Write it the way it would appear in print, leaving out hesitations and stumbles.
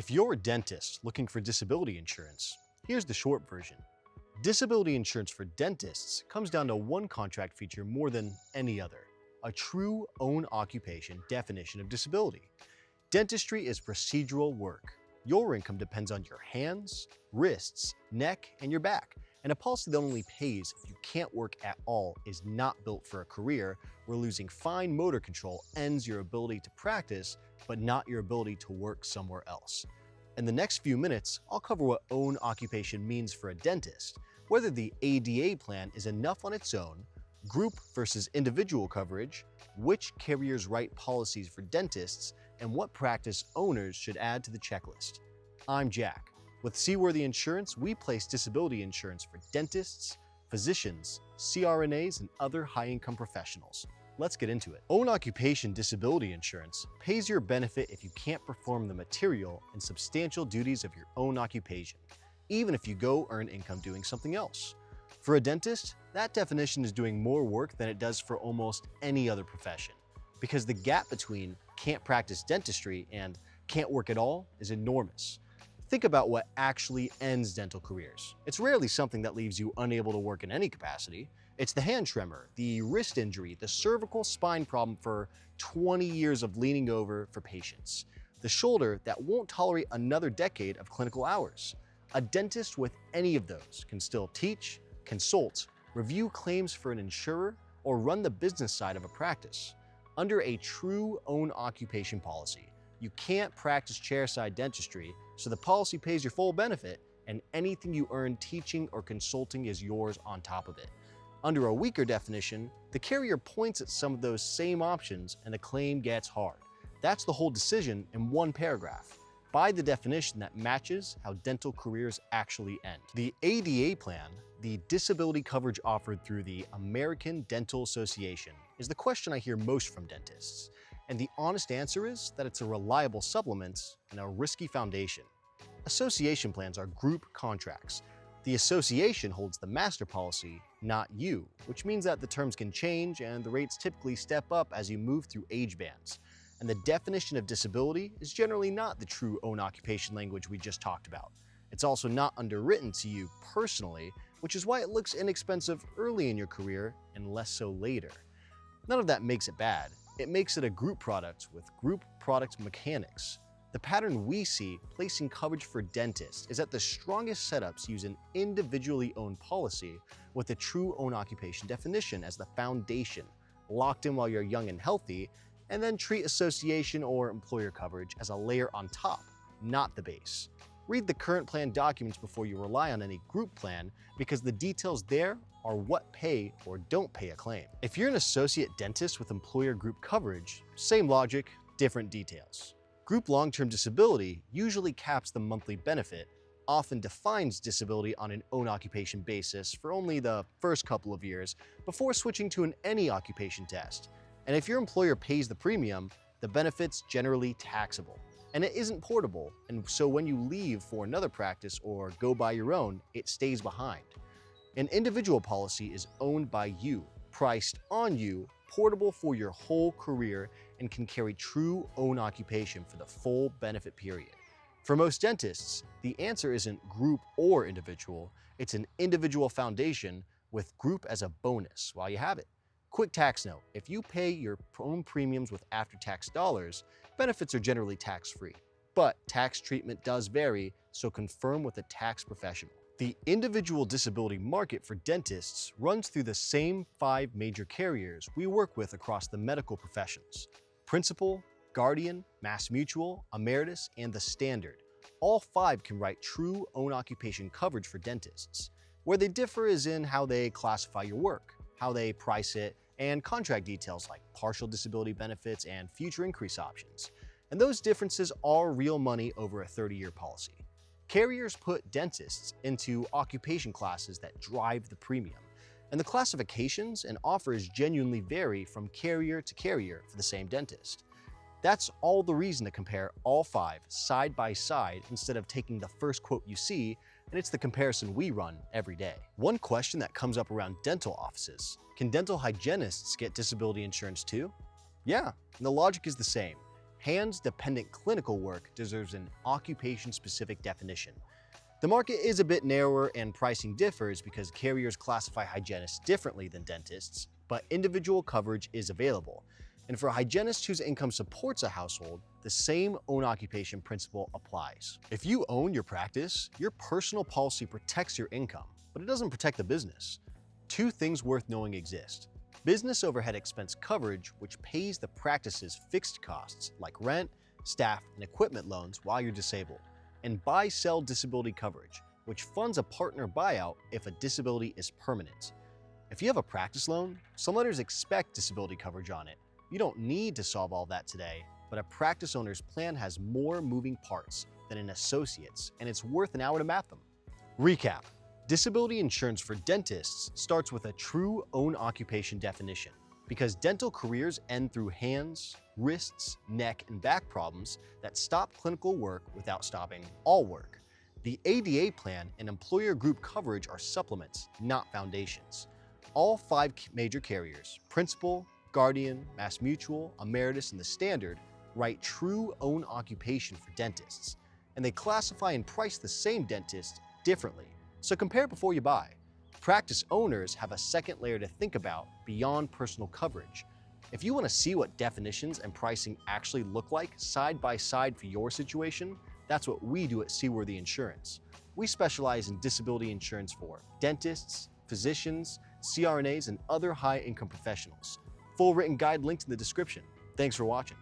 If you're a dentist looking for disability insurance, here's the short version. Disability insurance for dentists comes down to one contract feature more than any other: a true own occupation definition of disability. Dentistry is procedural work. Your income depends on your hands, wrists, neck, and your back, and a policy that only pays if you can't work at all is not built for a career where losing fine motor control ends your ability to practice, but not your ability to work somewhere else. In the next few minutes, I'll cover what own occupation means for a dentist, whether the ADA plan is enough on its own, group versus individual coverage, which carriers write policies for dentists, and what practice owners should add to the checklist. I'm Jack. With Seaworthy Insurance, we place disability insurance for dentists, physicians, CRNAs, and other high-income professionals. Let's get into it. Own occupation disability insurance pays your benefit if you can't perform the material and substantial duties of your own occupation, even if you go earn income doing something else. For a dentist, that definition is doing more work than it does for almost any other profession, because the gap between can't practice dentistry and can't work at all is enormous. Think about what actually ends dental careers. It's rarely something that leaves you unable to work in any capacity. It's the hand tremor, the wrist injury, the cervical spine problem for 20 years of leaning over for patients, the shoulder that won't tolerate another decade of clinical hours. A dentist with any of those can still teach, consult, review claims for an insurer, or run the business side of a practice. Under a true own occupation policy, you can't practice chairside dentistry, so the policy pays your full benefit, and anything you earn teaching or consulting is yours on top of it. Under a weaker definition, the carrier points at some of those same options and the claim gets hard. That's the whole decision in one paragraph. By the definition that matches how dental careers actually end. The ADA plan, the disability coverage offered through the American Dental Association, is the question I hear most from dentists. And the honest answer is that it's a reliable supplement and a risky foundation. Association plans are group contracts. The association holds the master policy, not you, which means that the terms can change and the rates typically step up as you move through age bands. And the definition of disability is generally not the true own occupation language we just talked about. It's also not underwritten to you personally, which is why it looks inexpensive early in your career and less so later. None of that makes it bad. It makes it a group product with group product mechanics. The pattern we see placing coverage for dentists is that the strongest setups use an individually owned policy with a true own occupation definition as the foundation, locked in while you're young and healthy, and then treat association or employer coverage as a layer on top, not the base. Read the current plan documents before you rely on any group plan, because the details there are what pay or don't pay a claim. If you're an associate dentist with employer group coverage, same logic, different details. Group long-term disability usually caps the monthly benefit, often defines disability on an own occupation basis for only the first couple of years before switching to an any occupation test. And if your employer pays the premium, the benefit's generally taxable. And it isn't portable, and so when you leave for another practice or go buy your own, it stays behind. An individual policy is owned by you, priced on you, portable for your whole career, and can carry true own occupation for the full benefit period. For most dentists, the answer isn't group or individual, it's an individual foundation with group as a bonus while you have it. Quick tax note: if you pay your own premiums with after-tax dollars, benefits are generally tax-free. But tax treatment does vary, so confirm with a tax professional. The individual disability market for dentists runs through the same 5 major carriers we work with across the medical professions: Principal, Guardian, MassMutual, Emeritus, and the Standard. All 5 can write true own occupation coverage for dentists. Where they differ is in how they classify your work, how they price it, and contract details like partial disability benefits and future increase options. And those differences are real money over a 30-year policy. Carriers put dentists into occupation classes that drive the premium, and the classifications and offers genuinely vary from carrier to carrier for the same dentist. That's all the reason to compare all 5 side by side instead of taking the first quote you see, and it's the comparison we run every day. One question that comes up around dental offices: can dental hygienists get disability insurance too? Yeah, and the logic is the same. Hands-dependent clinical work deserves an occupation-specific definition. The market is a bit narrower and pricing differs because carriers classify hygienists differently than dentists, but individual coverage is available. And for hygienists whose income supports a household, the same own occupation principle applies. If you own your practice, your personal policy protects your income, but it doesn't protect the business. Two things worth knowing exist: business overhead expense coverage, which pays the practice's fixed costs like rent, staff, and equipment loans while you're disabled, and buy-sell disability coverage, which funds a partner buyout if a disability is permanent. If you have a practice loan, some lenders expect disability coverage on it. You don't need to solve all that today, but a practice owner's plan has more moving parts than an associate's, and it's worth an hour to map them. Recap: disability insurance for dentists starts with a true own occupation definition. Because dental careers end through hands, wrists, neck, and back problems that stop clinical work without stopping all work. The ADA plan and employer group coverage are supplements, not foundations. All 5 major carriers, Principal, Guardian, MassMutual, Emeritus, and the Standard, write true own occupation for dentists, and they classify and price the same dentist differently, so compare before you buy. Practice owners have a second layer to think about beyond personal coverage. If you want to see what definitions and pricing actually look like side by side for your situation, that's what we do at Seaworthy Insurance. We specialize in disability insurance for dentists, physicians, CRNAs, and other high-income professionals. Full written guide linked in the description. Thanks for watching.